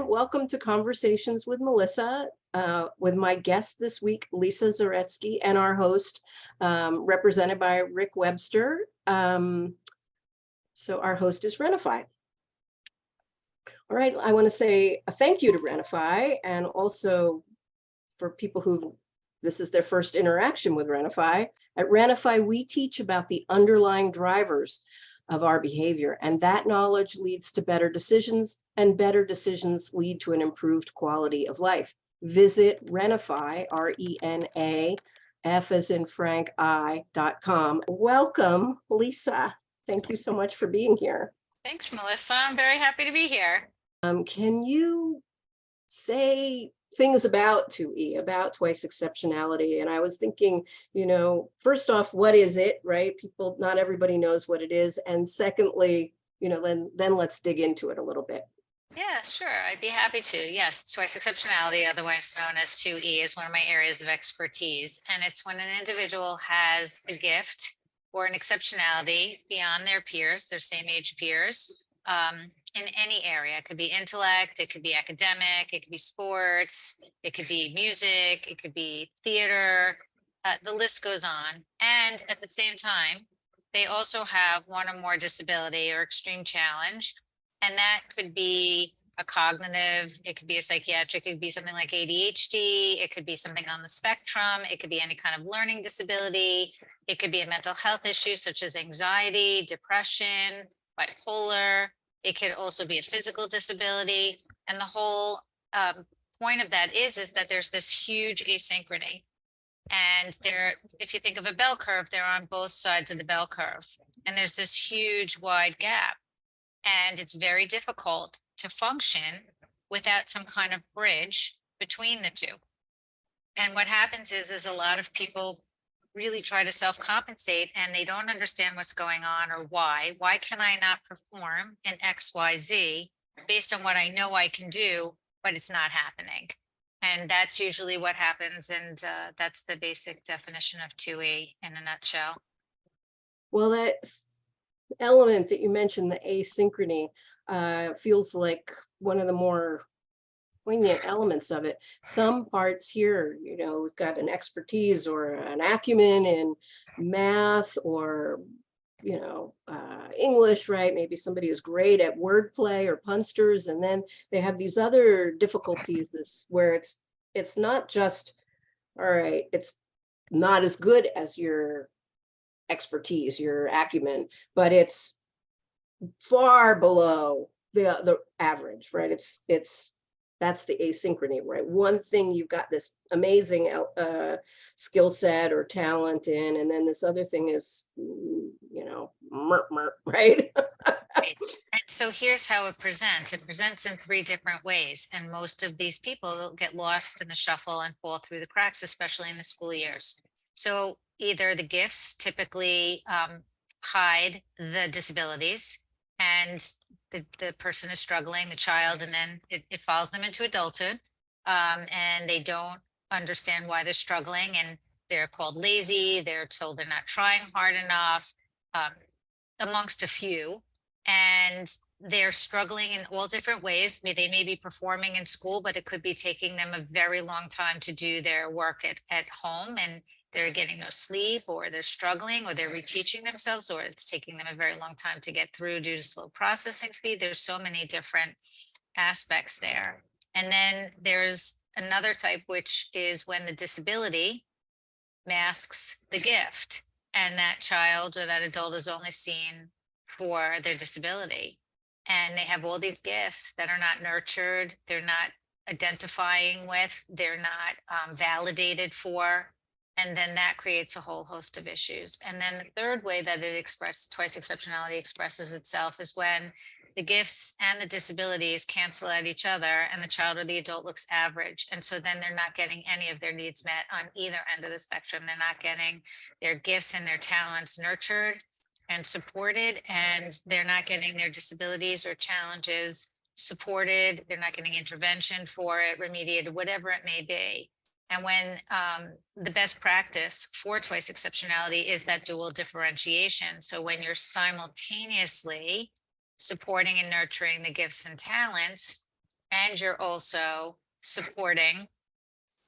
everyone. Welcome to Conversations with Melissa, with my guest this week, Lisa Zaretsky, and our host, represented by Rick Webster. So our host is RenaFi. All right, I want to say a thank you to RenaFi, and also for people who this is their first interaction with RenaFi. At RenaFi, we teach about the underlying drivers of our behavior, and that knowledge leads to better decisions, and better decisions lead to an improved quality of life. Visit RenaFi, R-E-N-A-F as in Frank, I.com. Welcome, Lisa. Thank you so much for being here. Thanks, Melissa. I'm very happy to be here. Can you say things about 2E, about Twice Exceptionality? And I was thinking, first off, what is it, right? Not everybody knows what it is. And secondly, then let's dig into it a little bit. Yeah, sure. I'd be happy to. Yes, Twice Exceptionality, otherwise known as 2E, is one of my areas of expertise. And it's when an individual has a gift or an exceptionality beyond their peers, their same age peers, in any area. It could be intellect, it could be academic, it could be sports, it could be music, it could be theater, the list goes on. And at the same time, they also have one or more disability or extreme challenge. And that could be a cognitive, it could be a psychiatric, it could be something like ADHD, it could be something on the spectrum, it could be any kind of learning disability, it could be a mental health issue such as anxiety, depression, bipolar. It could also be a physical disability. And the whole point of that is that there's this huge asynchrony. And if you think of a bell curve, they're on both sides of the bell curve. And there's this huge wide gap. And it's very difficult to function without some kind of bridge between the two. And what happens is a lot of people really try to self-compensate and they don't understand what's going on or why. Why can I not perform in XYZ based on what I know I can do, but it's not happening? And that's usually what happens. And that's the basic definition of 2E in a nutshell. Well, that element that you mentioned, the asynchrony, feels like one of the more poignant elements of it. Some parts here, we've got an expertise or an acumen in math or, English, right? Maybe somebody is great at wordplay or punsters, and then they have these other difficulties where it's not just, all right, it's not as good as your expertise, your acumen, but it's far below the average, right? That's the asynchrony, right? One thing you've got this amazing skill set or talent in, and then this other thing is, right? Right. And so here's how it presents. It presents in 3 different ways. And most of these people get lost in the shuffle and fall through the cracks, especially in the school years. So either the gifts typically hide the disabilities, and the person is struggling, the child, and then it follows them into adulthood, and they don't understand why they're struggling, and they're called lazy, they're told they're not trying hard enough, amongst a few, and they're struggling in all different ways. They may be performing in school, but it could be taking them a very long time to do their work at home, and they're getting no sleep, or they're struggling, or they're reteaching themselves, or it's taking them a very long time to get through due to slow processing speed. There's so many different aspects there. And then there's another type, which is when the disability masks the gift, and that child or that adult is only seen for their disability. And they have all these gifts that are not nurtured, they're not identifying with, they're not validated for. And then that creates a whole host of issues. And then the third way that Twice Exceptionality expresses itself is when the gifts and the disabilities cancel out each other and the child or the adult looks average. And so then they're not getting any of their needs met on either end of the spectrum. They're not getting their gifts and their talents nurtured and supported, and they're not getting their disabilities or challenges supported. They're not getting intervention for it, remediated, whatever it may be. And when the best practice for Twice Exceptionality is that dual differentiation. So when you're simultaneously supporting and nurturing the gifts and talents and you're also supporting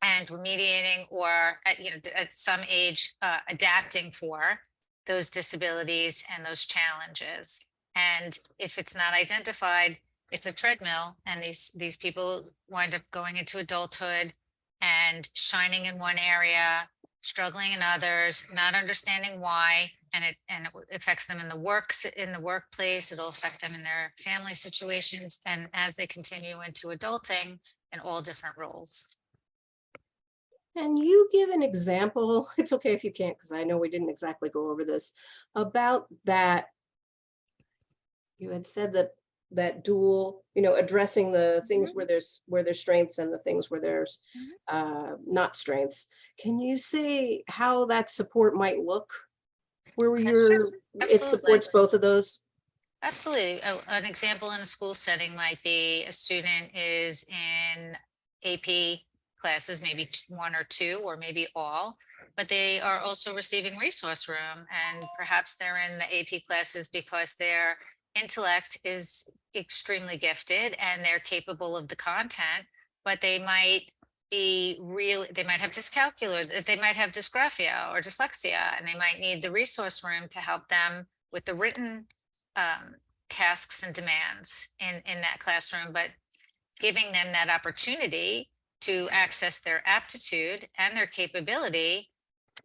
and remediating, or at some age adapting for those disabilities and those challenges. And if it's not identified, it's a treadmill, and these people wind up going into adulthood and shining in one area, struggling in others, not understanding why, and it affects them in the workplace. It'll affect them in their family situations, and as they continue into adulting in all different roles. And you give an example, it's okay if you can't, because I know we didn't exactly go over this, about that. You had said that dual, addressing the things where there's strengths and the things where there's not strengths. Can you say how that support might look? Where Sure. it supports both of those? Absolutely. An example in a school setting might be a student is in AP classes, maybe one or two, or maybe all, but they are also receiving resource room, and perhaps they're in the AP classes because their intellect is extremely gifted and they're capable of the content, but they might they might have dyscalculia, they might have dysgraphia or dyslexia, and they might need the resource room to help them with the written tasks and demands in that classroom, but giving them that opportunity to access their aptitude and their capability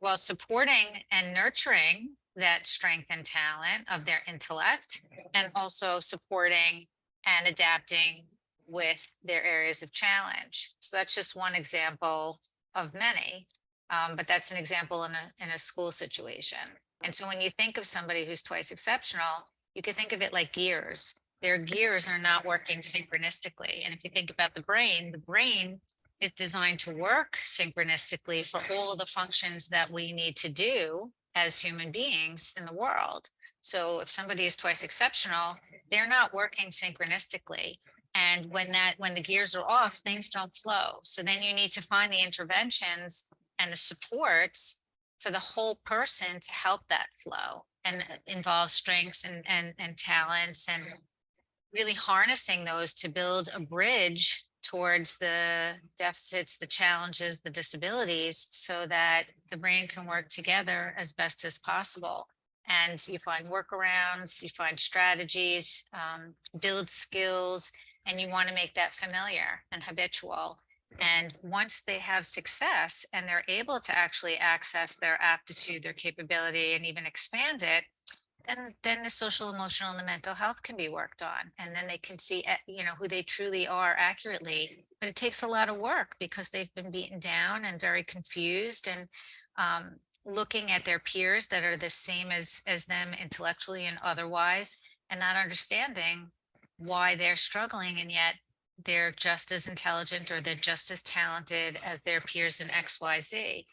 while supporting and nurturing that strength and talent of their intellect, and also supporting and adapting with their areas of challenge. So that's just one example of many, but that's an example in a school situation. And so when you think of somebody who's twice exceptional, you can think of it like gears. Their gears are not working synchronistically. And if you think about the brain is designed to work synchronistically for all the functions that we need to do as human beings in the world. So if somebody is twice exceptional, they're not working synchronistically. And when the gears are off, things don't flow. So then you need to find the interventions and the supports for the whole person to help that flow, and involve strengths and talents, and really harnessing those to build a bridge towards the deficits, the challenges, the disabilities, so that the brain can work together as best as possible. And you find workarounds, you find strategies, build skills, and you want to make that familiar and habitual. And once they have success and they're able to actually access their aptitude, their capability, and even expand it, then the social, emotional, and the mental health can be worked on. And then they can see, who they truly are accurately. But it takes a lot of work because they've been beaten down and very confused, and looking at their peers that are the same as them intellectually and otherwise, and not understanding why they're struggling, and yet they're just as intelligent or they're just as talented as their peers in XYZ.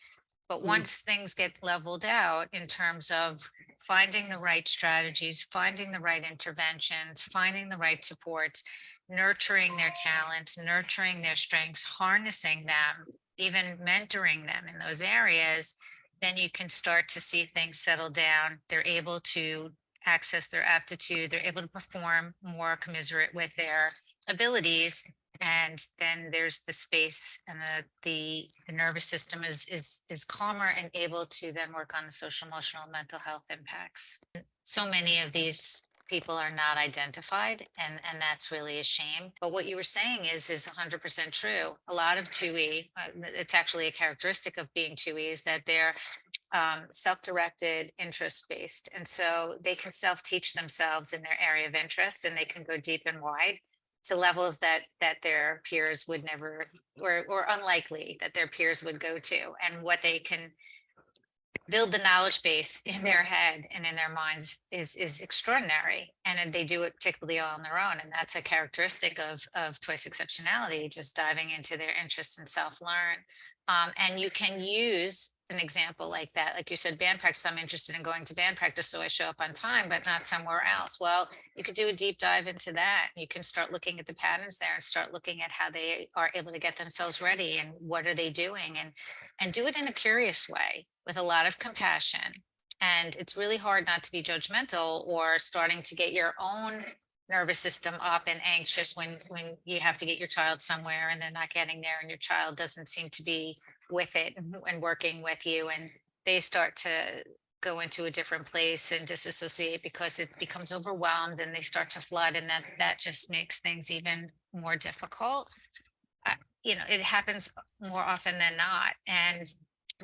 But once things get leveled out in terms of finding the right strategies, finding the right interventions, finding the right supports, nurturing their talents, nurturing their strengths, harnessing them, even mentoring them in those areas, then you can start to see things settle down. They're able to access their aptitude, they're able to perform more commensurate with their abilities, and then there's the space, and the nervous system is calmer and able to then work on the social, emotional, and mental health impacts. So many of these people are not identified, and that's really a shame. But what you were saying is 100% true. A lot of 2E, it's actually a characteristic of being 2E, is that they're self-directed, interest-based, and so they can self-teach themselves in their area of interest, and they can go deep and wide to levels that their peers would never, or unlikely that their peers would go to. And what they can build the knowledge base in their head and in their minds is extraordinary, and they do it particularly all on their own. And that's a characteristic of Twice Exceptionality, just diving into their interests and self-learn. And you can use an example like that, like you said, band practice. I'm interested in going to band practice, so I show up on time, but not somewhere else. Well, you could do a deep dive into that. You can start looking at the patterns there and start looking at how they are able to get themselves ready and what are they doing, and do it in a curious way with a lot of compassion. And it's really hard not to be judgmental or starting to get your own nervous system up and anxious when you have to get your child somewhere and they're not getting there and your child doesn't seem to be with it and working with you, and they start to go into a different place and disassociate because it becomes overwhelmed and they start to flood, and that just makes things even more difficult. It happens more often than not, and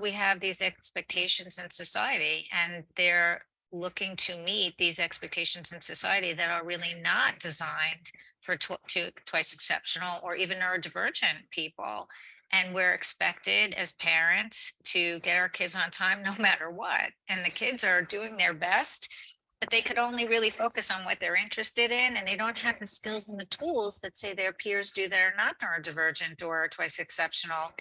we have these expectations in society, and they're looking to meet these expectations in society that are really not designed for twice exceptional or even neurodivergent people. And we're expected as parents to get our kids on time no matter what. And the kids are doing their best, but they could only really focus on what they're interested in. And they don't have the skills and the tools that say their peers do that are not neurodivergent or twice exceptional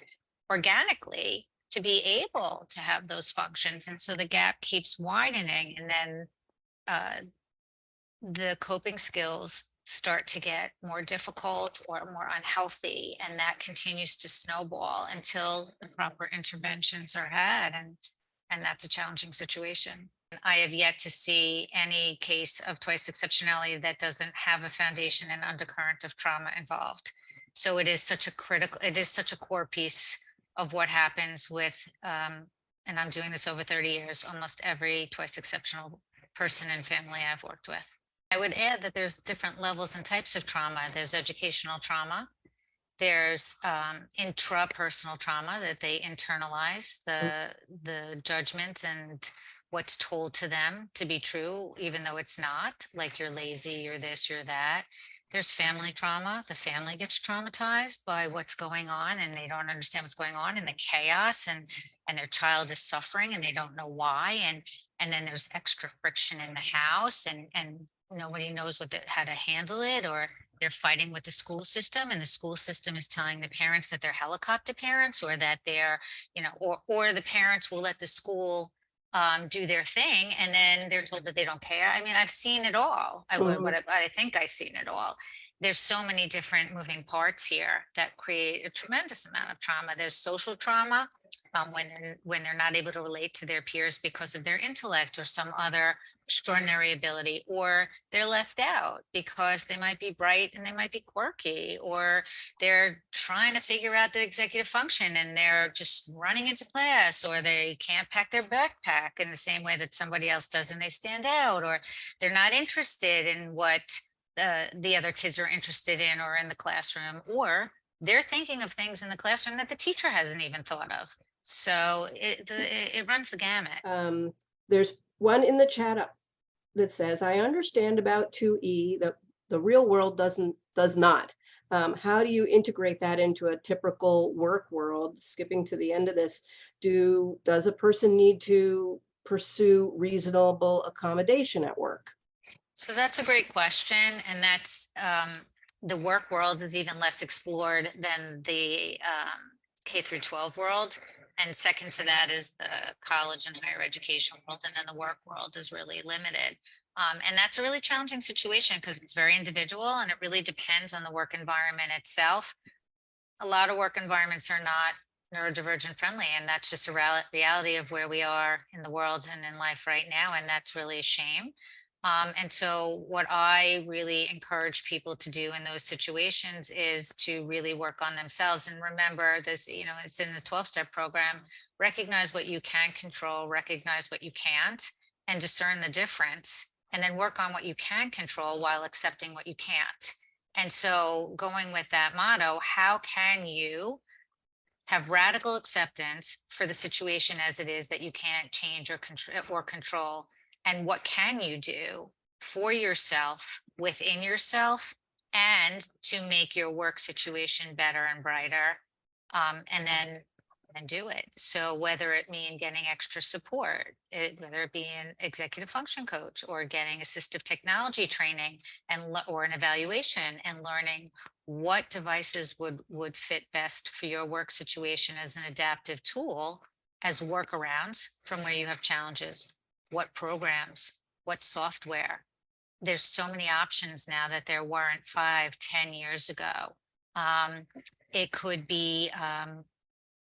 organically to be able to have those functions. And so the gap keeps widening. And then the coping skills start to get more difficult or more unhealthy, and that continues to snowball until the proper interventions are had, and that's a challenging situation. I have yet to see any case of twice exceptionality that doesn't have a foundation and undercurrent of trauma involved. So it is such a core piece of what happens with and I'm doing this over 30 years, almost every twice exceptional person and family I've worked with. I would add that there's different levels and types of trauma. There's educational trauma. There's intrapersonal trauma that they internalize the judgments and what's told to them to be true, even though it's not, like you're lazy, you're this, you're that. There's family trauma. The family gets traumatized by what's going on and they don't understand what's going on in the chaos, and their child is suffering and they don't know why. And then there's extra friction in the house, and nobody knows how to handle it, or they're fighting with the school system, and the school system is telling the parents that they're helicopter parents, or that they're, or the parents will let the school do their thing, and then they're told that they don't care. I mean, I've seen it all. I think I've seen it all. There's so many different moving parts here that create a tremendous amount of trauma. There's social trauma, when they're not able to relate to their peers because of their intellect or some other extraordinary ability, or they're left out because they might be bright and they might be quirky, or they're trying to figure out the executive function and they're just running into class, or they can't pack their backpack in the same way that somebody else does and they stand out, or they're not interested in what the other kids are interested in or in the classroom, or they're thinking of things in the classroom that the teacher hasn't even thought of. So it runs the gamut. There's one in the chat up that says, I understand about 2E, that the real world does not. How do you integrate that into a typical work world? Skipping to the end of this, does a person need to pursue reasonable accommodation at work? So that's a great question. And that's the work world is even less explored than the K through 12 world. And second to that is the college and higher education world. And then the work world is really limited. And that's a really challenging situation because it's very individual and it really depends on the work environment itself. A lot of work environments are not neurodivergent friendly, and that's just a reality of where we are in the world and in life right now. And that's really a shame. And so what I really encourage people to do in those situations is to really work on themselves. And remember this, it's in the 12-step program, recognize what you can control, recognize what you can't, and discern the difference, and then work on what you can control while accepting what you can't. And so going with that motto, how can you have radical acceptance for the situation as it is that you can't change or control? And what can you do for yourself, within yourself, and to make your work situation better and brighter, and then do it. So whether it mean getting extra support, whether it be an executive function coach or getting assistive technology training or an evaluation, and learning what devices would fit best for your work situation as an adaptive tool, as workarounds from where you have challenges. What programs, what software? There's so many options now that there weren't 5-10 years ago. It could be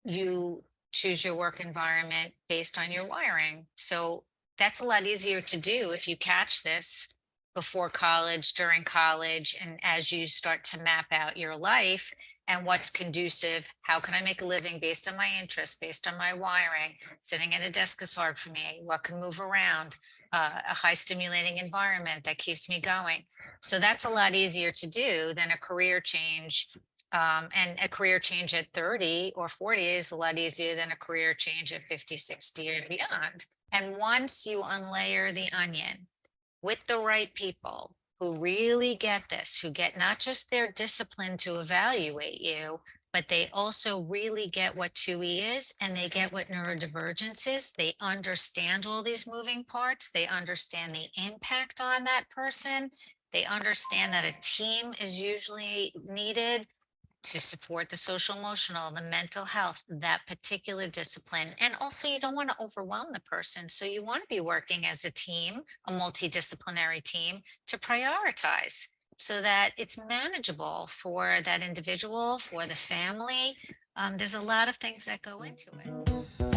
you choose your work environment based on your wiring. So that's a lot easier to do if you catch this before college, during college, and as you start to map out your life and what's conducive, how can I make a living based on my interests, based on my wiring? Sitting at a desk is hard for me. What can move around? A high stimulating environment that keeps me going. So that's a lot easier to do than a career change. And a career change at 30 or 40 is a lot easier than a career change at 50, 60 or beyond. And once you unlayer the onion with the right people who really get this, who get not just their discipline to evaluate you, but they also really get what 2E is and they get what neurodivergence is. They understand all these moving parts. They understand the impact on that person. They understand that a team is usually needed to support the social emotional, the mental health, that particular discipline. And also you don't want to overwhelm the person. So you want to be working as a team, a multidisciplinary team, to prioritize so that it's manageable for that individual, for the family. There's a lot of things that go into it.